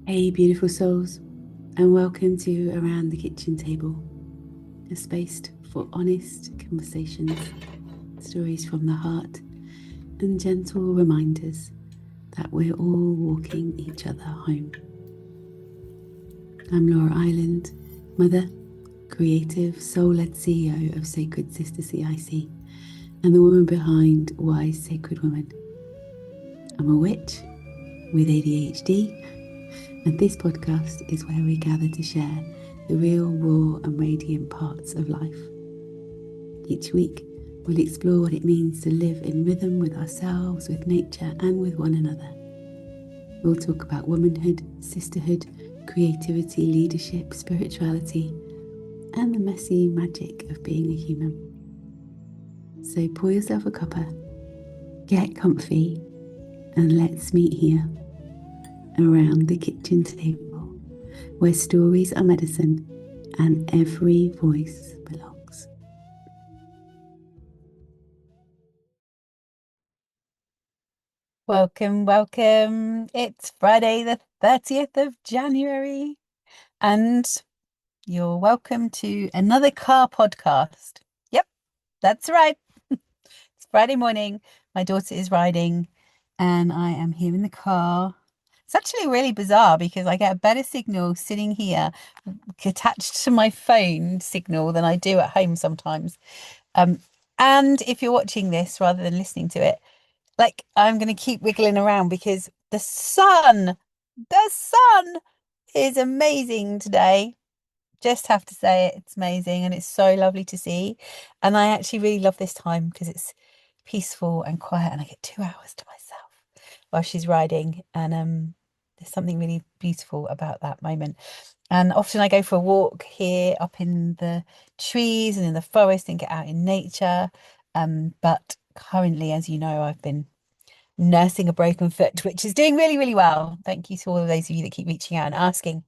Hey, beautiful souls, and welcome to Around the Kitchen Table, a space for honest conversations, stories from the heart, and gentle reminders that we're all walking each other home. I'm Laura Island, mother, creative, soul-led CEO of Sacred Sister CIC, and the woman behind Wise Sacred Woman. I'm a witch with ADHD, and this podcast is where we gather to share the real, raw and radiant parts of life. Each week, we'll explore what it means to live in rhythm with ourselves, with nature and with one another. We'll talk about womanhood, sisterhood, creativity, leadership, spirituality, and the messy magic of being a human. So pour yourself a cuppa, get comfy, and let's meet here around the kitchen table, where stories are medicine and every voice belongs. Welcome. It's Friday, the 30th of January, and you're welcome to another car podcast. Yep, that's right. It's Friday morning. My daughter is riding, and I am here in the car. It's actually really bizarre because I get a better signal sitting here attached to my phone signal than I do at home sometimes. And if you're watching this rather than listening to it, I'm going to keep wiggling around because the sun is amazing today. Just have to say it, it's amazing and it's so lovely to see. And I actually really love this time because it's peaceful and quiet and I get 2 hours to myself while she's riding. And there's something really beautiful about that moment. And often I go for a walk here up in the trees and in the forest and get out in nature. But currently, as you know, I've been nursing a broken foot, which is doing really, really well. Thank you to all of those of you that keep reaching out and asking.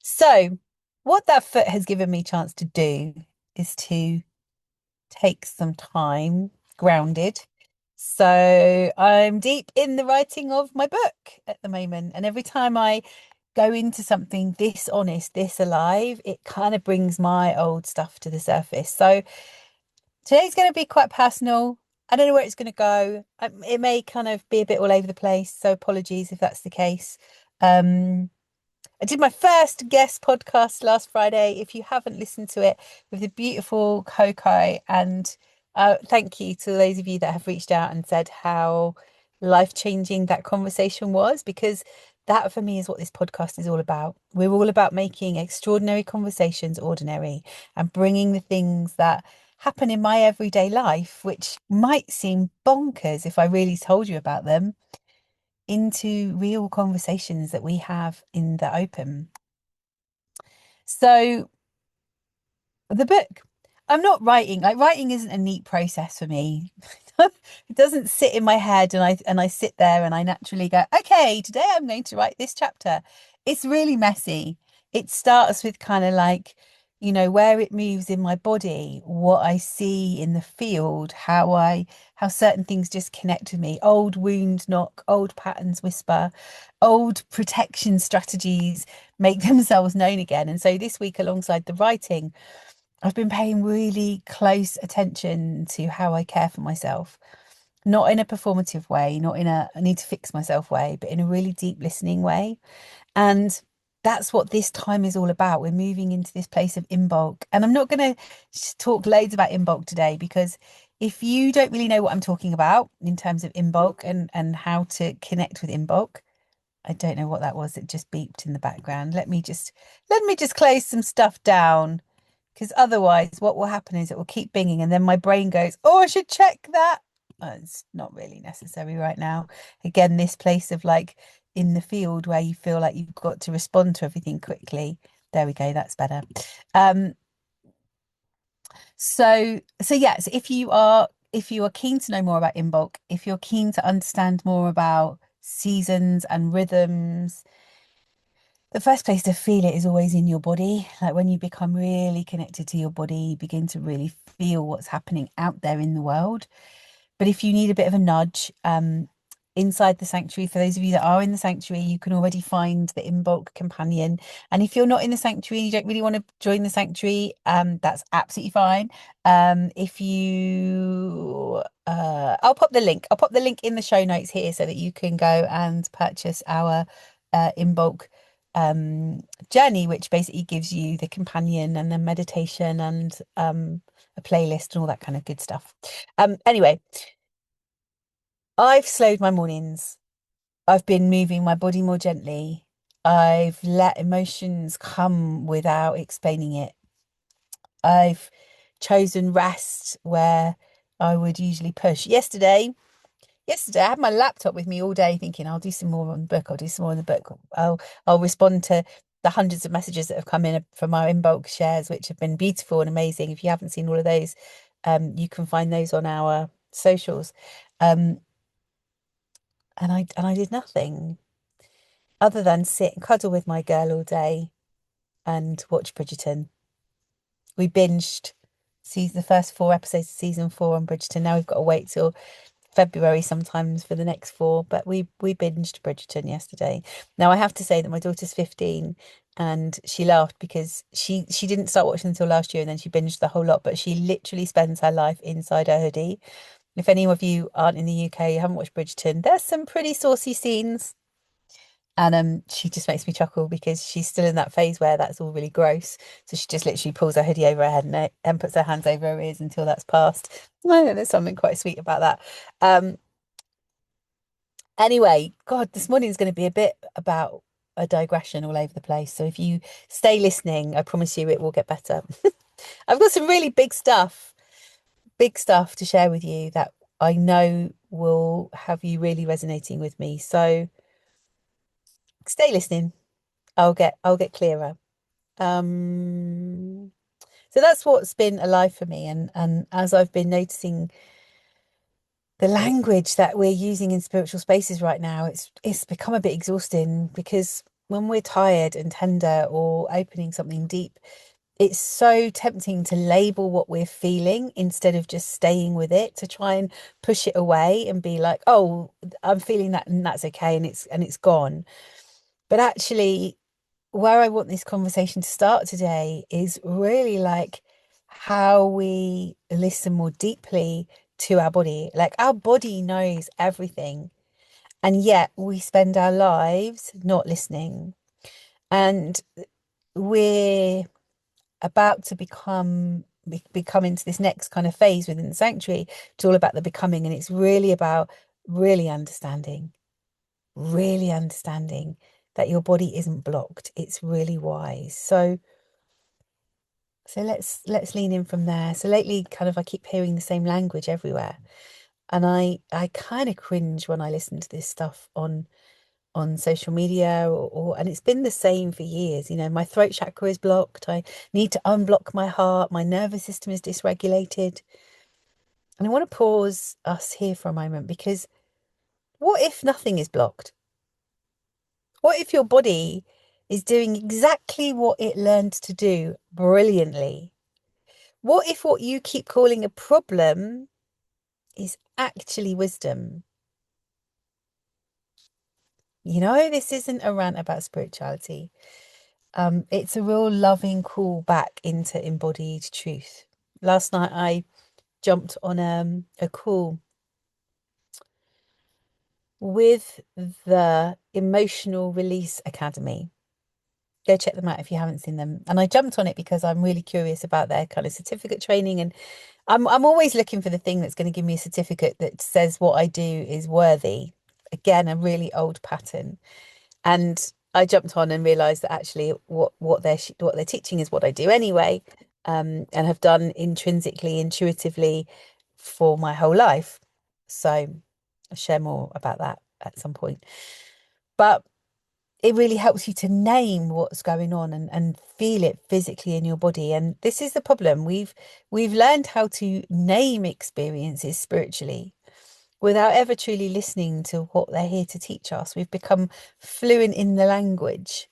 So, what that foot has given me a chance to do is to take some time grounded. So, I'm deep in the writing of my book at the moment. And every time I go into something this honest, this alive, it kind of brings my old stuff to the surface. So, today's going to be quite personal. I don't know where it's going to go. It may kind of be a bit all over the place, so apologies if that's the case. I did my first guest podcast last Friday. If you haven't listened to it, with the beautiful Coco, and thank you to those of you that have reached out and said how life-changing that conversation was, because that for me is what this podcast is all about. We're all about making extraordinary conversations ordinary and bringing the things that happen in my everyday life, which might seem bonkers if I really told you about them, into real conversations that we have in the open. So the book, I'm not writing. Like, writing isn't a neat process for me. It doesn't sit in my head and I sit there and I naturally go, okay, today I'm going to write this chapter. It's really messy. It starts with kind of like, where it moves in my body, what I see in the field, how certain things just connect with me. Old wounds knock, old patterns whisper, old protection strategies make themselves known again. And so this week, alongside the writing, I've been paying really close attention to how I care for myself, not in a performative way, not in a I need to fix myself way, but in a really deep listening way. And that's what this time is all about. We're moving into this place of Imbolc. And I'm not going to talk loads about Imbolc today, because if you don't really know what I'm talking about in terms of Imbolc and how to connect with Imbolc, I don't know what that was. It just beeped in the background. Let me just close some stuff down, because otherwise what will happen is it will keep binging and then my brain goes, oh, I should check that. It's not really necessary right now. Again, this place of like in the field where you feel like you've got to respond to everything quickly. There we go, that's better. So yes, if you are keen to know more about Imbolc, if you're keen to understand more about seasons and rhythms, the first place to feel it is always in your body. Like when you become really connected to your body, you begin to really feel what's happening out there in the world. But if you need a bit of a nudge, inside the sanctuary. For those of you that are in the sanctuary, you can already find the Imbolc companion. And if you're not in the sanctuary and you don't really want to join the sanctuary, that's absolutely fine. If you I'll pop the link. I'll pop the link in the show notes here so that you can go and purchase our Imbolc journey, which basically gives you the companion and the meditation and a playlist and all that kind of good stuff. Anyway, I've slowed my mornings. I've been moving my body more gently. I've let emotions come without explaining it. I've chosen rest where I would usually push. Yesterday I had my laptop with me all day thinking I'll do some more on the book, I'll do some more on the book. I'll respond to the hundreds of messages that have come in from our Imbolc shares, which have been beautiful and amazing. If you haven't seen all of those, you can find those on our socials. And I did nothing other than sit and cuddle with my girl all day and watch Bridgerton. We binged the first 4 episodes of season 4 on Bridgerton. Now we've got to wait till February sometimes for the next 4, but we binged Bridgerton yesterday. Now I have to say that my daughter's 15 and she laughed because she didn't start watching until last year and then she binged the whole lot, but she literally spends her life inside her hoodie. If any of you aren't in the UK, you haven't watched Bridgerton, there's some pretty saucy scenes. And she just makes me chuckle because she's still in that phase where that's all really gross. So she just literally pulls her hoodie over her head and puts her hands over her ears until that's passed. I know there's something quite sweet about that. Anyway, God, this morning is going to be a bit about a digression all over the place. So if you stay listening, I promise you it will get better. I've got some really big stuff to share with you that I know will have you really resonating with me. So stay listening. I'll get clearer. So that's what's been alive for me, and as I've been noticing the language that we're using in spiritual spaces right now, it's become a bit exhausting because when we're tired and tender or opening something deep, it's so tempting to label what we're feeling instead of just staying with it, to try and push it away and be like, oh, I'm feeling that and that's okay, and it's gone. But actually, where I want this conversation to start today is really like how we listen more deeply to our body. Like our body knows everything, and yet we spend our lives not listening. And we're about to become into this next kind of phase within the sanctuary. It's all about the becoming, and it's really about really understanding that your body isn't blocked. It's really wise. So let's lean in from there. So lately, kind of, I keep hearing the same language everywhere, and I kind of cringe when I listen to this stuff on social media, or and it's been the same for years. You know, my throat chakra is blocked. I need to unblock my heart. My nervous system is dysregulated. And I want to pause us here for a moment, because what if nothing is blocked? What if your body is doing exactly what it learned to do brilliantly? What if what you keep calling a problem is actually wisdom? You know, this isn't a rant about spirituality. It's a real loving call back into embodied truth. Last night I jumped on a call with the Emotional Release Academy. Go check them out if you haven't seen them. And I jumped on it because I'm really curious about their kind of certificate training, and I'm always looking for the thing that's going to give me a certificate that says what I do is worthy. Again, a really old pattern. And I jumped on and realised that actually what they're teaching is what I do anyway, and have done intrinsically, intuitively for my whole life. So I'll share more about that at some point. But it really helps you to name what's going on and feel it physically in your body. And this is the problem. We've learned how to name experiences spiritually without ever truly listening to what they're here to teach us. We've become fluent in the language,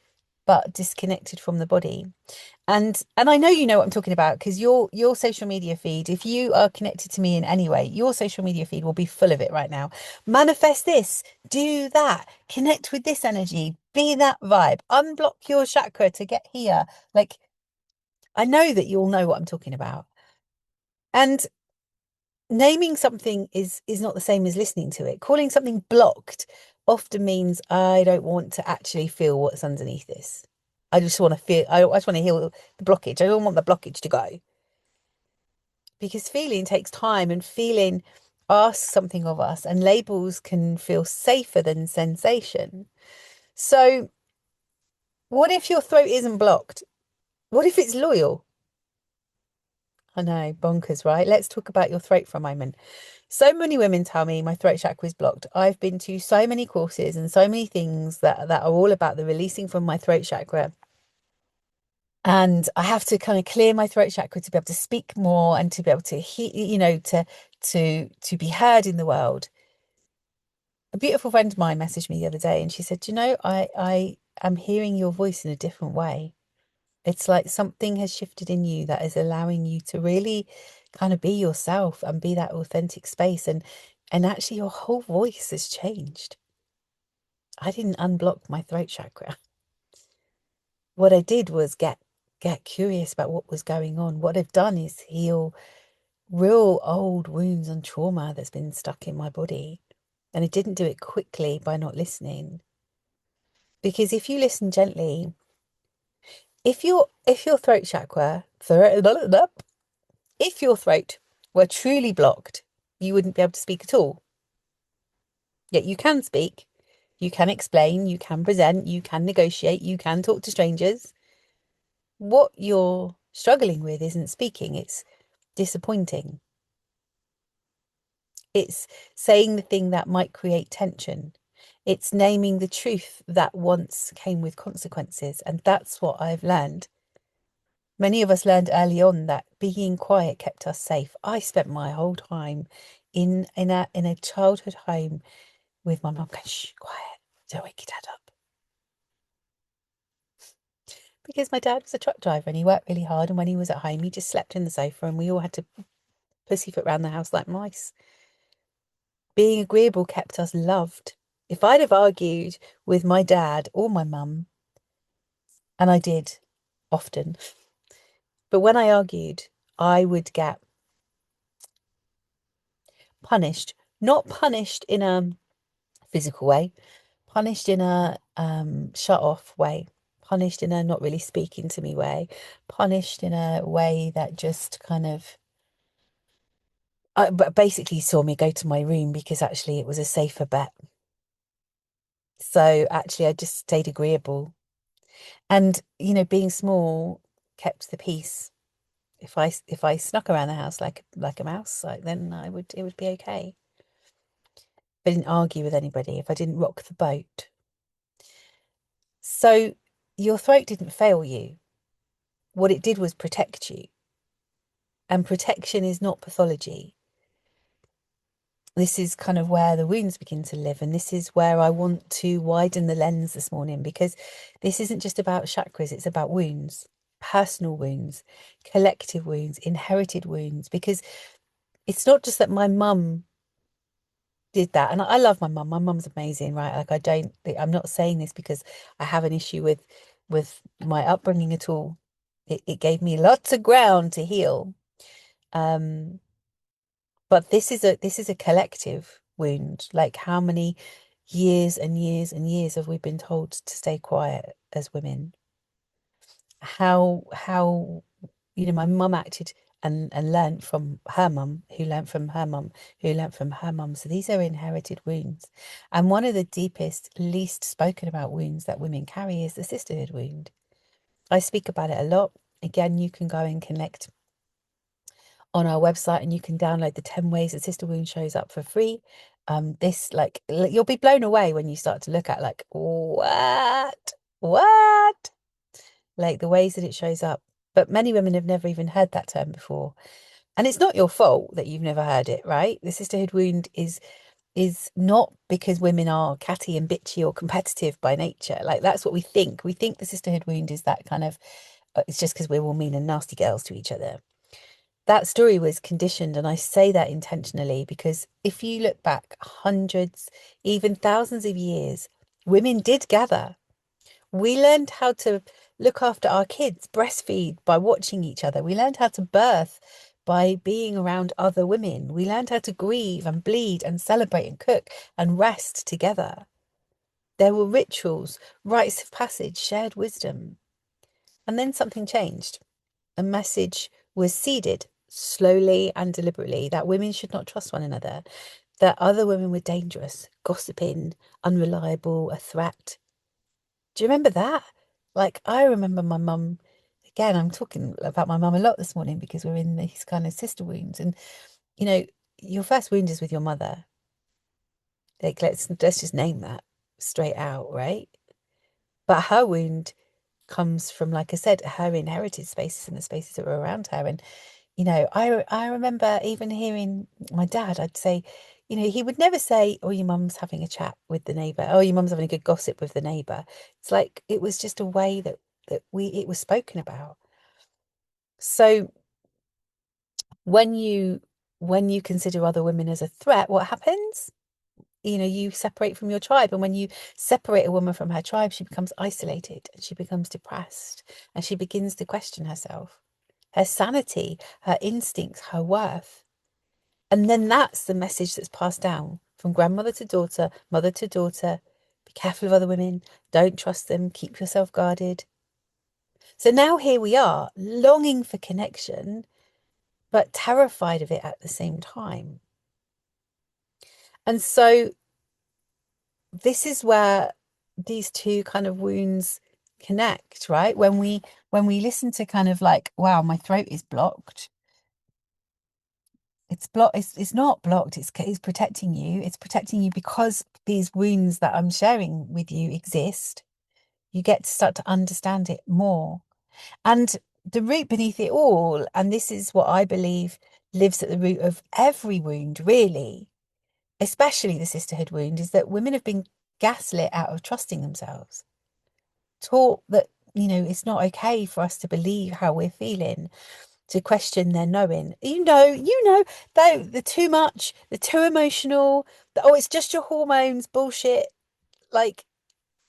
but disconnected from the body. And I know you know what I'm talking about, because your social media feed, if you are connected to me in any way, your social media feed will be full of it right now. Manifest this, do that, connect with this energy, be that vibe, unblock your chakra to get here. Like, I know that you'll know what I'm talking about. And naming something is not the same as listening to it. Calling something blocked often means I don't want to actually feel what's underneath this. I just want to feel, I just want to heal the blockage. I don't want the blockage to go. Because feeling takes time, and feeling asks something of us, and labels can feel safer than sensation. So what if your throat isn't blocked? What if it's loyal? I know, bonkers, right? Let's talk about your throat for a moment. So many women tell me my throat chakra is blocked. I've been to so many courses and so many things that are all about the releasing from my throat chakra. And I have to kind of clear my throat chakra to be able to speak more and to be able to to be heard in the world. A beautiful friend of mine messaged me the other day, and she said, you know, I am hearing your voice in a different way. It's like something has shifted in you that is allowing you to really kind of be yourself and be that authentic space. And actually your whole voice has changed. I didn't unblock my throat chakra. What I did was get curious about what was going on. What I've done is heal real old wounds and trauma that's been stuck in my body. And I didn't do it quickly by not listening. Because if you listen gently, if your throat chakra, if your throat were truly blocked, you wouldn't be able to speak at all. Yet you can speak, you can explain, you can present, you can negotiate, you can talk to strangers. What you're struggling with isn't speaking, it's disappointing. It's saying the thing that might create tension. It's naming the truth that once came with consequences. And that's what I've learned. Many of us learned early on that being quiet kept us safe. I spent my whole time in a childhood home with my mum going, shh, quiet, don't wake your dad up. Because my dad was a truck driver and he worked really hard, and when he was at home, he just slept in the sofa and we all had to pussyfoot around the house like mice. Being agreeable kept us loved. If I'd have argued with my dad or my mum, and I did often, but when I argued, I would get punished. Not punished in a physical way, punished in a shut off way, punished in a not really speaking to me way, punished in a way that just kind of but basically saw me go to my room because actually it was a safer bet. So actually I just stayed agreeable. And being small kept the peace. If I snuck around the house like a mouse, then it would be okay. If I didn't argue with anybody, if I didn't rock the boat. So your throat didn't fail you. What it did was protect you. And protection is not pathology. This is kind of where the wounds begin to live. And this is where I want to widen the lens this morning, because this isn't just about chakras, it's about wounds, personal wounds, collective wounds, inherited wounds. Because it's not just that my mum did that. And I love my mum. My mum's amazing, right? Like I'm not saying this because I have an issue with my upbringing at all. It gave me lots of ground to heal. But this is a collective wound. Like, how many years and years and years have we been told to stay quiet as women? How my mum acted and learned from her mum, who learned from her mum, who learned from her mum. So these are inherited wounds. And one of the deepest, least spoken about wounds that women carry is the sisterhood wound. I speak about it a lot. Again, you can go and connect on our website and you can download the 10 ways that sister wound shows up for free. This, like, you'll be blown away when you start to look at, like, what, like the ways that it shows up. But many women have never even heard that term before. And it's not your fault that you've never heard it, right? The sisterhood wound is is not because women are catty and bitchy or competitive by nature. Like, that's what we think. We think the sisterhood wound is that kind of, it's just because we're all mean and nasty girls to each other. That story was conditioned, and I say that intentionally because if you look back hundreds, even thousands of years, women did gather. We learned how to look after our kids, breastfeed by watching each other. We learned how to birth by being around other women. We learned how to grieve and bleed and celebrate and cook and rest together. There were rituals, rites of passage, shared wisdom. And then something changed. A message was seeded slowly and deliberately that women should not trust one another, that other women were dangerous, gossiping, unreliable, a threat. Do you remember that? Like, I remember my mum, again, I'm talking about my mum a lot this morning because we're in these kind of sister wounds. And, you know, your first wound is with your mother. Like, let's just name that straight out, right? But her wound comes from, like I said, her inherited spaces and the spaces that were around her. And, you know, I remember even hearing my dad, I'd say, you know, he would never say, oh, your mum's having a chat with the neighbour. Oh, your mum's having a good gossip with the neighbour. It's like, it was just a way that it was spoken about. So when you consider other women as a threat, what happens? You know, you separate from your tribe. And when you separate a woman from her tribe, she becomes isolated and she becomes depressed and she begins to question herself, her sanity, her instincts, her worth. And then that's the message that's passed down from grandmother to daughter, mother to daughter. Be careful of other women. Don't trust them. Keep yourself guarded. So now here we are, longing for connection, but terrified of it at the same time. And so this is where these two kind of wounds connect, right? When we listen to kind of like, wow, my throat is blocked. It's blocked. It's not blocked. It's protecting you. It's protecting you because these wounds that I'm sharing with you exist. You get to start to understand it more. And the root beneath it all, and this is what I believe lives at the root of every wound, really, especially the sisterhood wound, is that women have been gaslit out of trusting themselves, taught that, you know, it's not okay for us to believe how we're feeling, to question their knowing. You know, though, the too much, the too emotional, oh, it's just your hormones, bullshit. Like,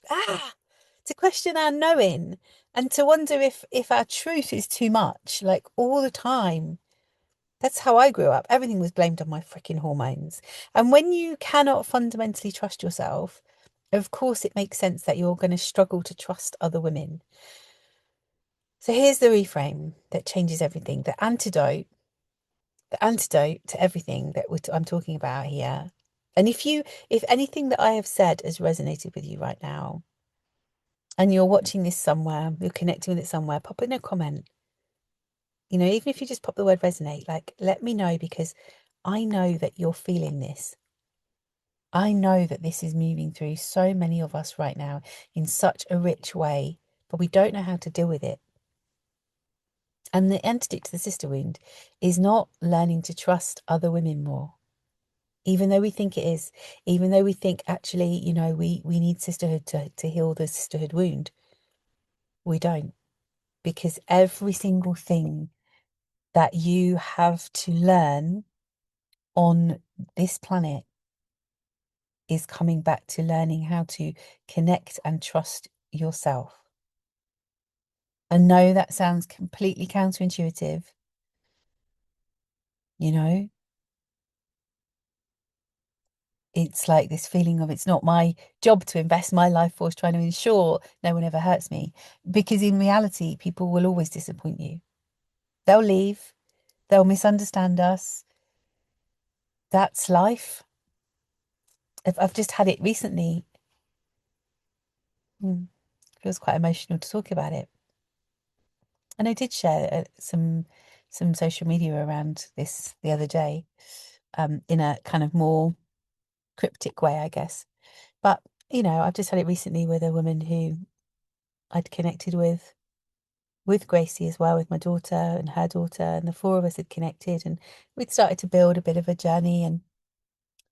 to question our knowing and to wonder if our truth is too much, like all the time. That's how I grew up. Everything was blamed on my freaking hormones. And when you cannot fundamentally trust yourself, of course it makes sense that you're going to struggle to trust other women. So here's the reframe that changes everything. The antidote to everything that I'm talking about here. And if anything that I have said has resonated with you right now, and you're watching this somewhere, you're connecting with it somewhere, pop in a comment. You know, even if you just pop the word resonate, like, let me know, because I know that you're feeling this. I know that this is moving through so many of us right now in such a rich way, but we don't know how to deal with it. And the antidote to the sister wound is not learning to trust other women more, even though we think it is, even though we think actually, you know, we need sisterhood to heal the sisterhood wound. We don't, because every single thing that you have to learn on this planet is coming back to learning how to connect and trust yourself. I know that sounds completely counterintuitive, you know? It's like this feeling of it's not my job to invest my life force trying to ensure no one ever hurts me. Because in reality, people will always disappoint you. They'll leave. They'll misunderstand us. That's life. I've just had it recently. Feels quite emotional to talk about it. And I did share some social media around this the other day, in a kind of more cryptic way, I guess. But, you know, I've just had it recently with a woman who I'd connected with Gracie as well, with my daughter and her daughter, and the four of us had connected, and we'd started to build a bit of a journey,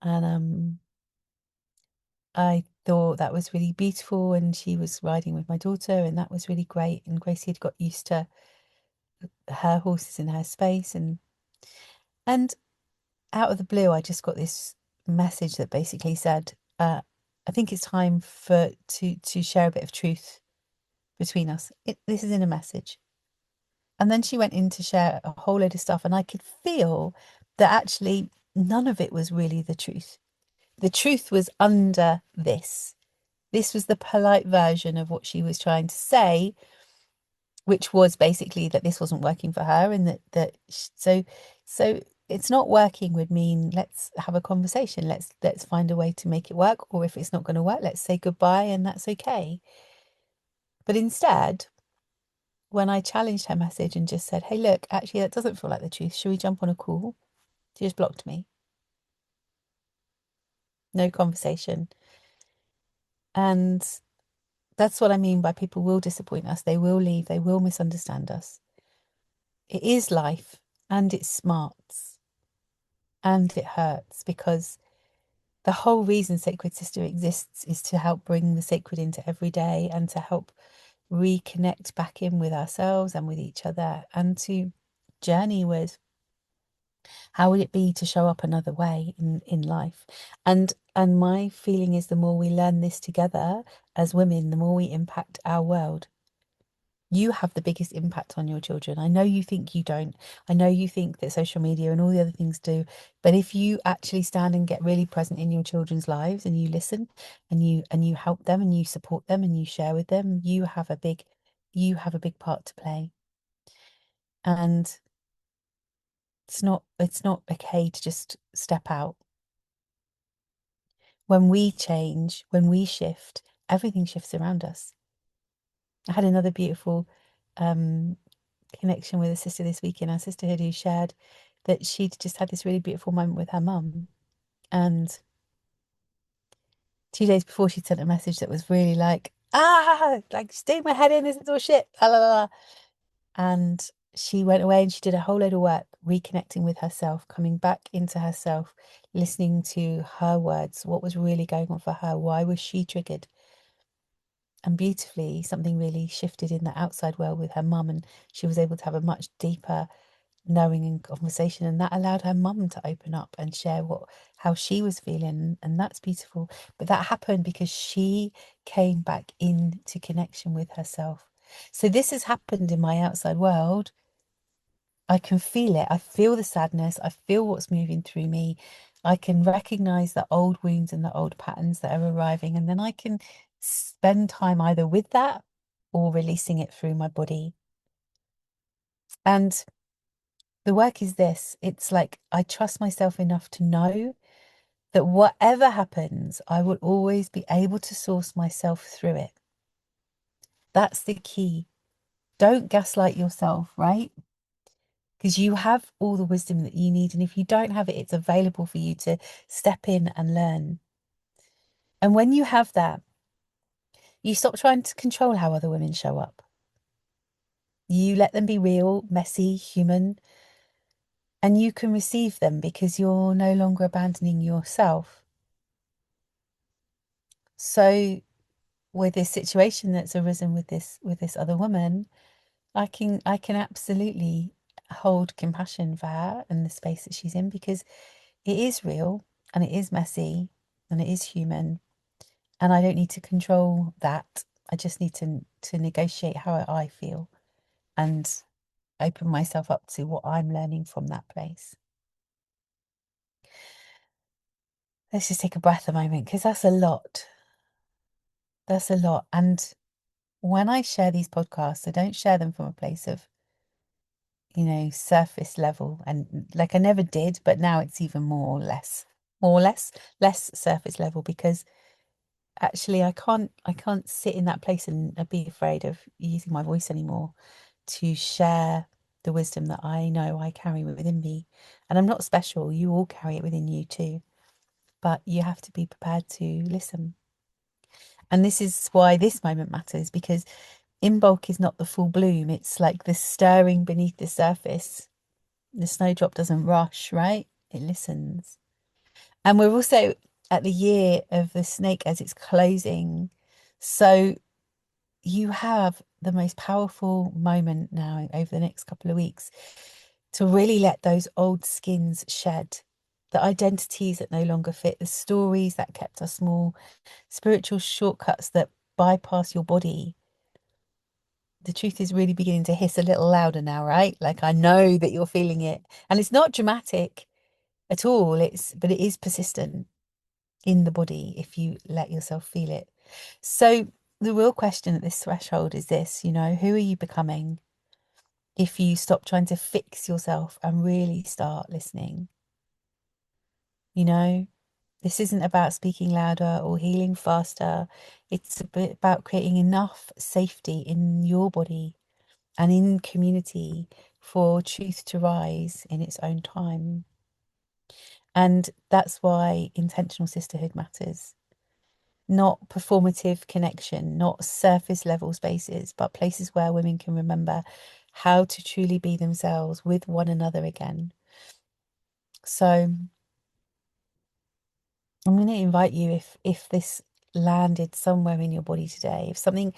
and I thought that was really beautiful, and she was riding with my daughter, and that was really great. And Gracie had got used to her horses in her space, and out of the blue, I just got this message that basically said, "I think it's time to share a bit of truth between us." This is in a message, and then she went in to share a whole load of stuff, and I could feel that actually none of it was really the truth. The truth was under this. This was the polite version of what she was trying to say, which was basically that this wasn't working for her, and so it's not working would mean let's have a conversation, let's find a way to make it work, or if it's not going to work, let's say goodbye, and that's okay. But instead, when I challenged her message and just said, hey, look, actually that doesn't feel like the truth, should we jump on a call? She just blocked me. No conversation. And that's what I mean by people will disappoint us, they will leave, they will misunderstand us. It is life, and it smarts, and it hurts, because the whole reason Sacred Sister exists is to help bring the sacred into every day, and to help reconnect back in with ourselves and with each other, and to journey with how would it be to show up another way in life. And my feeling is the more we learn this together as women, the more we impact our world. You have the biggest impact on your children. I know you think you don't. I know you think that social media and all the other things do. But if you actually stand and get really present in your children's lives, and you listen, and you help them, and you support them, and you share with them, you have a big part to play. And it's not okay to just step out. When we change, when we shift, everything shifts around us. I had another beautiful connection with a sister this week in our sisterhood, who shared that she'd just had this really beautiful moment with her mum. And 2 days before, she'd sent a message that was really like stay my head in, this is all shit. La, la, la. And she went away and she did a whole load of work reconnecting with herself, coming back into herself, listening to her words, what was really going on for her, why was she triggered. And beautifully, something really shifted in the outside world with her mum, and she was able to have a much deeper knowing and conversation, and that allowed her mum to open up and share how she was feeling, and that's beautiful. But that happened because she came back into connection with herself. So this has happened in my outside world. I can feel it. I feel the sadness. I feel what's moving through me. I can recognize the old wounds and the old patterns that are arriving, and then I can spend time either with that or releasing it through my body. And the work is this. It's like I trust myself enough to know that whatever happens, I will always be able to source myself through it. That's the key. Don't gaslight yourself, right? Because you have all the wisdom that you need. And if you don't have it, it's available for you to step in and learn. And when you have that, you stop trying to control how other women show up. You let them be real, messy, human, and you can receive them because you're no longer abandoning yourself. So with this situation that's arisen with this other woman, I can absolutely hold compassion for her and the space that she's in, because it is real, and it is messy, and it is human, and I don't need to control that. I just need to negotiate how I feel and open myself up to what I'm learning from that place. Let's just take a breath a moment, because that's a lot. That's a lot. And when I share these podcasts, I don't share them from a place of, surface level. And like I never did, but now it's even more or less surface level, because actually I can't sit in that place and be afraid of using my voice anymore to share the wisdom that I know I carry within me. And I'm not special. You all carry it within you too. But you have to be prepared to listen. And this is why this moment matters, because Imbolc is not the full bloom. It's like the stirring beneath the surface. The snowdrop doesn't rush, right? It listens. And we're also at the year of the snake as it's closing. So you have the most powerful moment now over the next couple of weeks to really let those old skins shed, the identities that no longer fit, the stories that kept us small, spiritual shortcuts that bypass your body. The truth is really beginning to hiss a little louder now, right? Like I know that you're feeling it. And it's not dramatic at all. But it is persistent in the body if you let yourself feel it. So the real question at this threshold is this, who are you becoming if you stop trying to fix yourself and really start listening? This isn't about speaking louder or healing faster. It's a bit about creating enough safety in your body and in community for truth to rise in its own time. And that's why intentional sisterhood matters. Not performative connection, not surface level spaces, but places where women can remember how to truly be themselves with one another again. So I'm going to invite you, if this landed somewhere in your body today, if something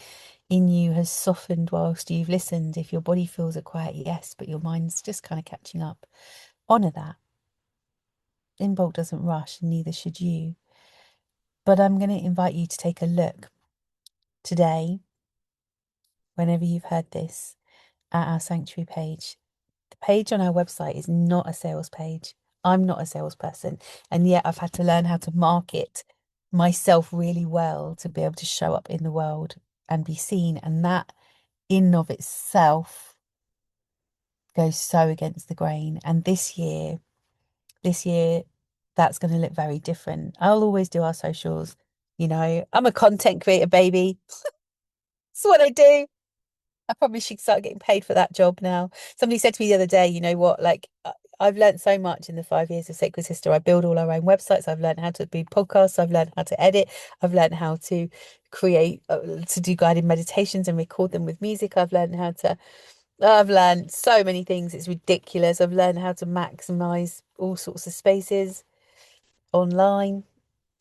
in you has softened whilst you've listened, if your body feels a quiet yes, but your mind's just kind of catching up, honor that. Imbolc doesn't rush, and neither should you. But I'm going to invite you to take a look today, whenever you've heard this, at our sanctuary page. The page on our website is not a sales page. I'm not a salesperson, and yet I've had to learn how to market myself really well to be able to show up in the world and be seen. And that in of itself goes so against the grain. And this year, that's going to look very different. I'll always do our socials. I'm a content creator, baby. That's what I do. I probably should start getting paid for that job now. Somebody said to me the other day, you know what, like I've learned so much in the 5 years of Sacred Sister. I build all our own websites. I've learned how to do podcasts. I've learned how to edit. I've learned how to create, to do guided meditations and record them with music. I've learned so many things. It's ridiculous. I've learned how to maximize all sorts of spaces online.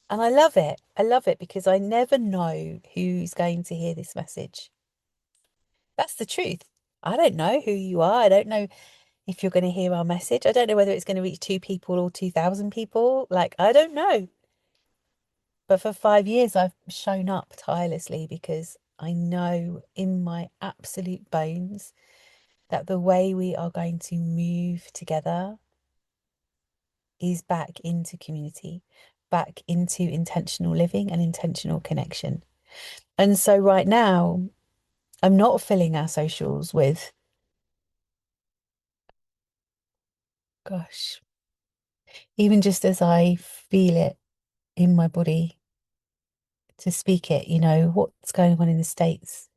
And I love it. I love it because I never know who's going to hear this message. That's the truth. I don't know who you are. I don't know if you're going to hear our message. I don't know whether it's going to reach 2 people or 2,000 people. Like, I don't know. But for 5 years, I've shown up tirelessly because I know in my absolute bones that the way we are going to move together is back into community, back into intentional living and intentional connection. And so right now, I'm not filling our socials with, gosh, even just as I feel it in my body to speak it, what's going on in the States,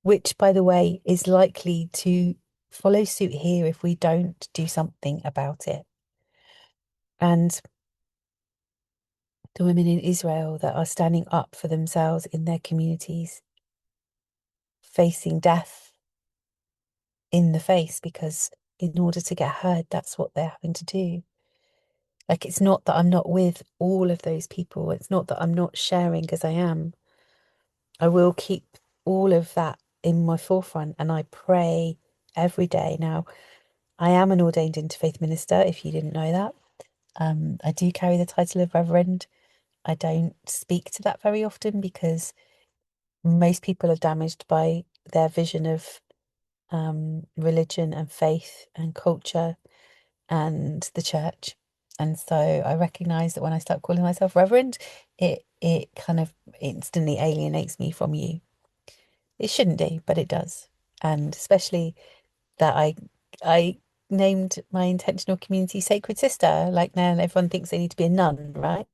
which, by the way, is likely to follow suit here if we don't do something about it. And the women in Israel that are standing up for themselves in their communities, facing death in the face because in order to get heard, that's what they're having to do. Like, it's not that I'm not with all of those people. It's not that I'm not sharing, because I am. I will keep all of that in my forefront, and I pray every day. Now, I am an ordained interfaith minister, if you didn't know that. I do carry the title of Reverend. I don't speak to that very often because most people are damaged by their vision of religion and faith and culture and the church. And so I recognize that when I start calling myself Reverend, it kind of instantly alienates me from you. It shouldn't do, but it does. And especially that I named my intentional community Sacred Sister. Like, now everyone thinks they need to be a nun, right?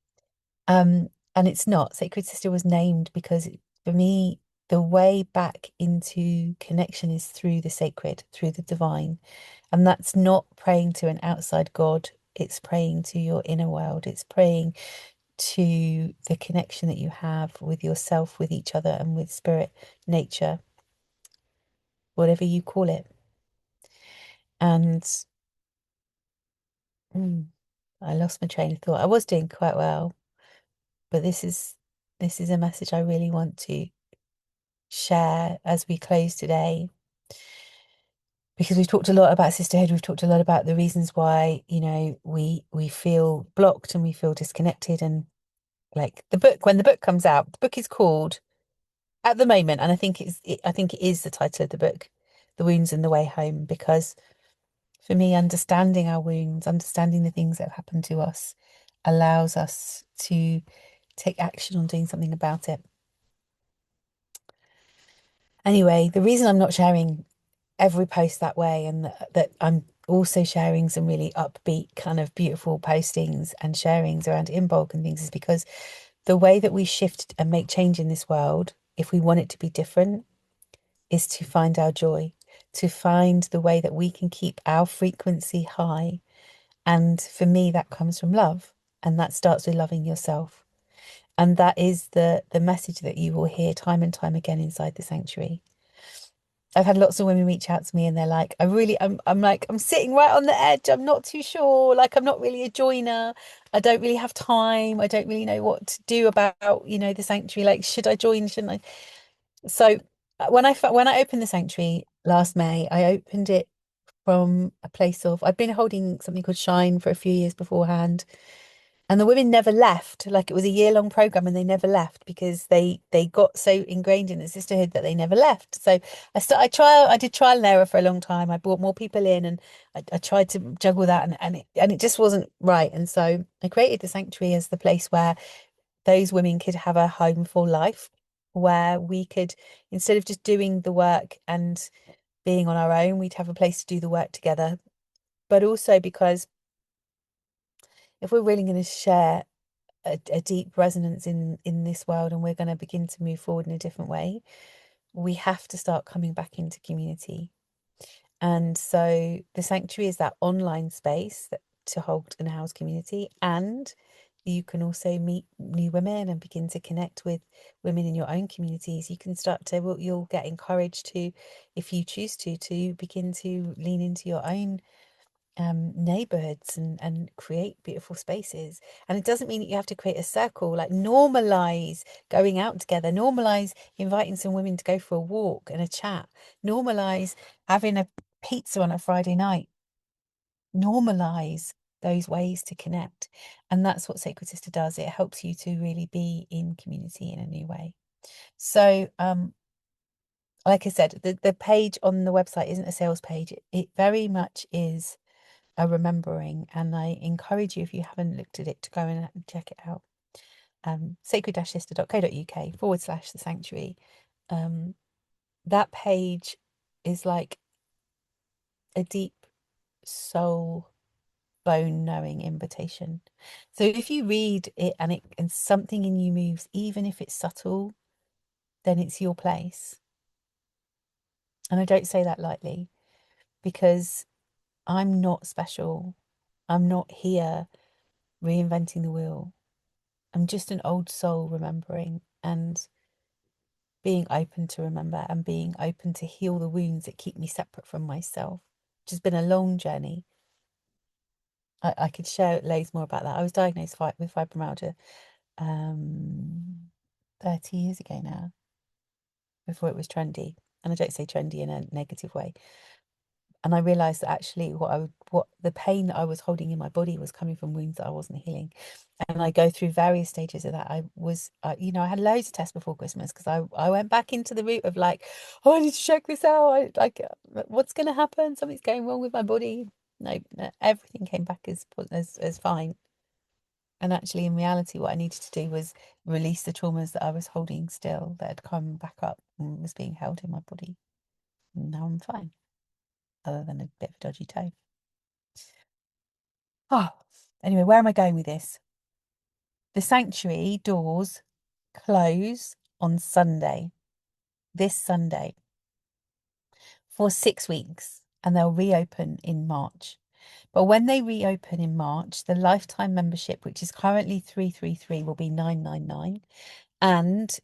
And it's not. Sacred Sister was named because for me, the way back into connection is through the sacred, through the divine. And that's not praying to an outside God. It's praying to your inner world. It's praying to the connection that you have with yourself, with each other, and with spirit, nature, whatever you call it. And I lost my train of thought. I was doing quite well. But this is a message I really want to share as we close today, because we've talked a lot about sisterhood. We've talked a lot about the reasons why, you know, we feel blocked and we feel disconnected. And like the book, when the book comes out, the book is called at the moment, and I think it is the title of the book, The Wounds and the Way Home, because for me, understanding our wounds, understanding the things that have happened to us, allows us to take action on doing something about it. Anyway, the reason I'm not sharing every post that way, and that I'm also sharing some really upbeat, kind of beautiful postings and sharings around Imbolc and things, is because the way that we shift and make change in this world, if we want it to be different, is to find our joy, to find the way that we can keep our frequency high. And for me, that comes from love. And that starts with loving yourself. And that is the message that you will hear time and time again inside the sanctuary. I've had lots of women reach out to me and they're like, I'm like, I'm sitting right on the edge. I'm not too sure. Like, I'm not really a joiner. I don't really have time. I don't really know what to do about, you know, the sanctuary. Like, should I join? Shouldn't I? So when I opened the sanctuary last May, I opened it from a place of, I'd been holding something called Shine for a few years beforehand. And the women never left. Like, it was a year-long program and they never left because they got so ingrained in the sisterhood that they never left. So I did trial and error for a long time. I brought more people in, and I tried to juggle that, and it just wasn't right. And so I created the sanctuary as the place where those women could have a home for life, where we could, instead of just doing the work and being on our own, we'd have a place to do the work together. But also because if we're really going to share a deep resonance in this world, and we're going to begin to move forward in a different way, we have to start coming back into community. And so the sanctuary is that online space to hold and house community, and you can also meet new women and begin to connect with women in your own communities. You can start to, well, you'll get encouraged to, if you choose to begin to lean into your own neighborhoods and create beautiful spaces. And it doesn't mean that you have to create a circle. Like, normalize going out together, normalize inviting some women to go for a walk and a chat, normalize having a pizza on a Friday night, normalize those ways to connect. And that's what Sacred Sister does. It helps you to really be in community in a new way. So like I said, the page on the website isn't a sales page. It very much is a remembering, and I encourage you, if you haven't looked at it, to go and check it out. sacred-sister.co.uk/the sanctuary. That page is like a deep soul bone knowing invitation. So if you read it and something in you moves, even if it's subtle, then it's your place. And I don't say that lightly, because I'm not special. I'm not here reinventing the wheel. I'm just an old soul remembering and being open to remember, and being open to heal the wounds that keep me separate from myself, which has been a long journey. I could share loads more about that. I was diagnosed with fibromyalgia 30 years ago now, before it was trendy. And I don't say trendy in a negative way. And I realized that actually what the pain that I was holding in my body was coming from wounds that I wasn't healing. And I go through various stages of that. I was, you know, I had loads of tests before Christmas, because I went back into the route of like, oh, I need to check this out. What's going to happen? Something's going wrong with my body. No, everything came back as fine. And actually, in reality, what I needed to do was release the traumas that I was holding still, that had come back up and was being held in my body. And now I'm fine, other than a bit of a dodgy toe. Oh, anyway, where am I going with this? The sanctuary doors close on Sunday, this Sunday, for 6 weeks, and they'll reopen in March. But when they reopen in March, the lifetime membership, which is currently 333, will be 999, and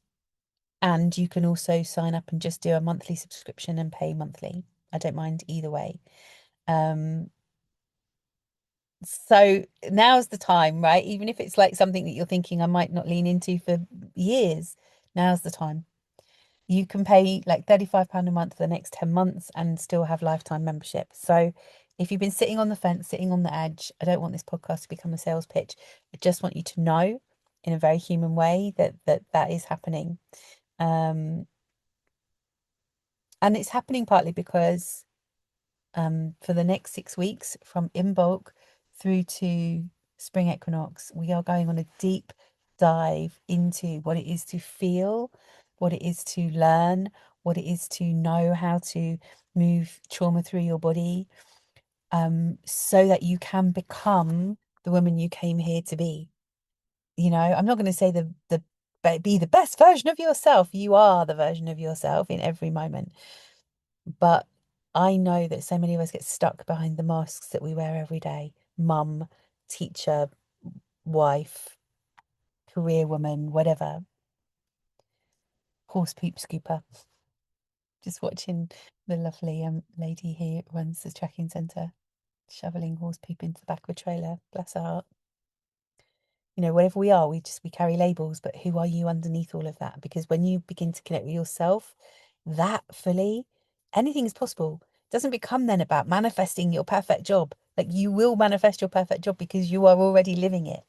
you can also sign up and just do a monthly subscription and pay monthly. I don't mind either way. So now's the time, right? Even if it's like something that you're thinking I might not lean into for years, now's the time. You can pay like £35 a month for the next 10 months and still have lifetime membership. So if you've been sitting on the fence, sitting on the edge, I don't want this podcast to become a sales pitch. I just want you to know in a very human way that is happening. And it's happening partly because for the next 6 weeks from Imbolc through to spring equinox, we are going on a deep dive into what it is to feel, what it is to learn, what it is to know how to move trauma through your body, so that you can become the woman you came here to be. You know, I'm not going to say be the best version of yourself. You are the version of yourself in every moment. But I know that so many of us get stuck behind the masks that we wear every day. Mum, teacher, wife, career woman, whatever. Horse poop scooper. Just watching the lovely lady who runs the tracking centre shoveling horse poop into the back of a trailer. Bless her heart. You know, whatever we are, we carry labels, but who are you underneath all of that? Because when you begin to connect with yourself, that fully, anything is possible. It doesn't become then about manifesting your perfect job. Like, you will manifest your perfect job because you are already living it.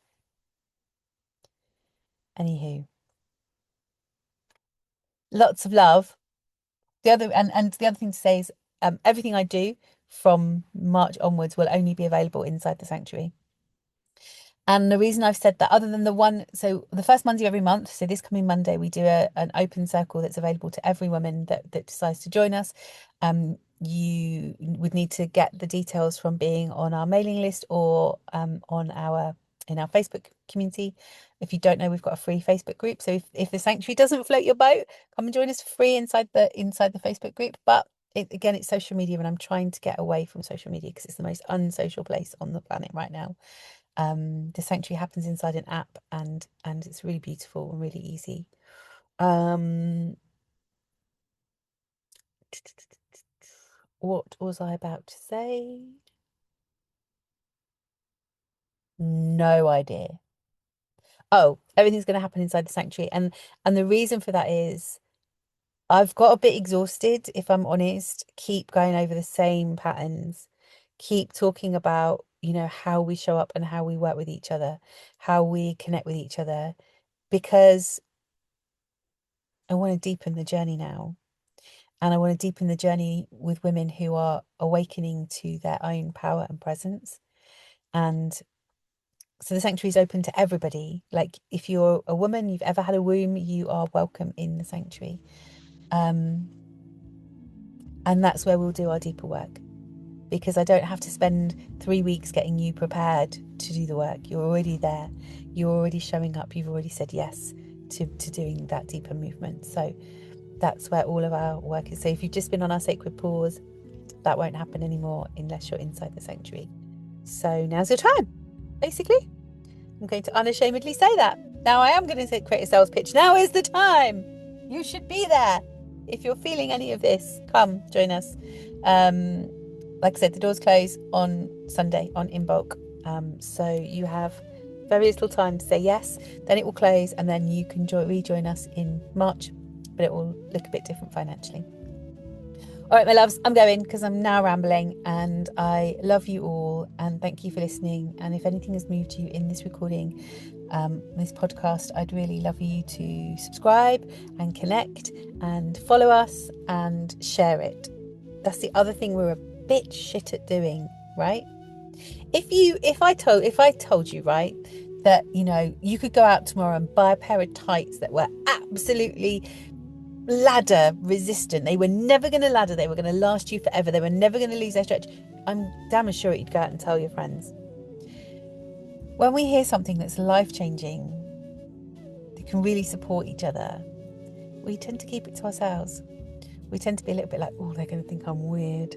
Anywho, lots of love. The other thing to say is everything I do from March onwards will only be available inside the sanctuary. And the reason I've said that, other than so the first Monday of every month, so this coming Monday, we do an open circle that's available to every woman that decides to join us. You would need to get the details from being on our mailing list or in our Facebook community. If you don't know, we've got a free Facebook group. So if the sanctuary doesn't float your boat, come and join us for free inside the Facebook group. But it's social media, and I'm trying to get away from social media because it's the most unsocial place on the planet right now. The sanctuary happens inside an app, and it's really beautiful and really easy. What was I about to say? No idea. Oh, everything's going to happen inside the sanctuary, and the reason for that is I've got a bit exhausted, if I'm honest. Keep going over the same patterns, keep talking about, you know, how we show up and how we work with each other, how we connect with each other, because I want to deepen the journey now. And I want to deepen the journey with women who are awakening to their own power and presence. And so the sanctuary is open to everybody. Like, if you're a woman, you've ever had a womb, you are welcome in the sanctuary. And that's where we'll do our deeper work, because I don't have to spend 3 weeks getting you prepared to do the work. You're already there. You're already showing up. You've already said yes to doing that deeper movement. So that's where all of our work is. So if you've just been on our sacred pause, that won't happen anymore unless you're inside the sanctuary. So now's your time, basically. I'm going to unashamedly say that. Now I am going to create a sales pitch. Now is the time. You should be there. If you're feeling any of this, come join us. Like I said, the doors close on Sunday on Imbolc. So you have very little time to say yes. Then it will close, and then you can rejoin us in March, but it will look a bit different financially. All right, my loves, I'm going because I'm now rambling, and I love you all, and thank you for listening. And if anything has moved you in this recording, this podcast, I'd really love you to subscribe and connect and follow us and share it. That's the other thing we're a bit shit at doing, right? If I told you, right, that, you know, you could go out tomorrow and buy a pair of tights that were absolutely ladder resistant, they were never going to ladder, they were going to last you forever, they were never going to lose their stretch, I'm damn sure you'd go out and tell your friends. When we hear something that's life-changing, that can really support each other, we tend to keep it to ourselves. We tend to be a little bit like, oh, they're going to think I'm weird.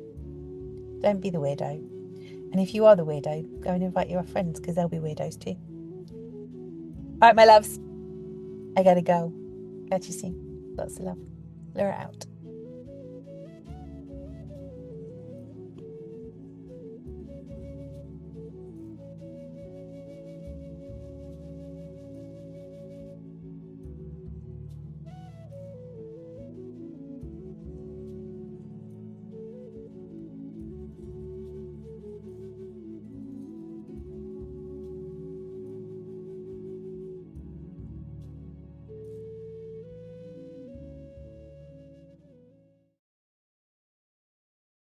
Don't be the weirdo. And if you are the weirdo, go and invite your friends, because they'll be weirdos too. All right, my loves, I gotta go. Catch you soon. Lots of love. Laura out.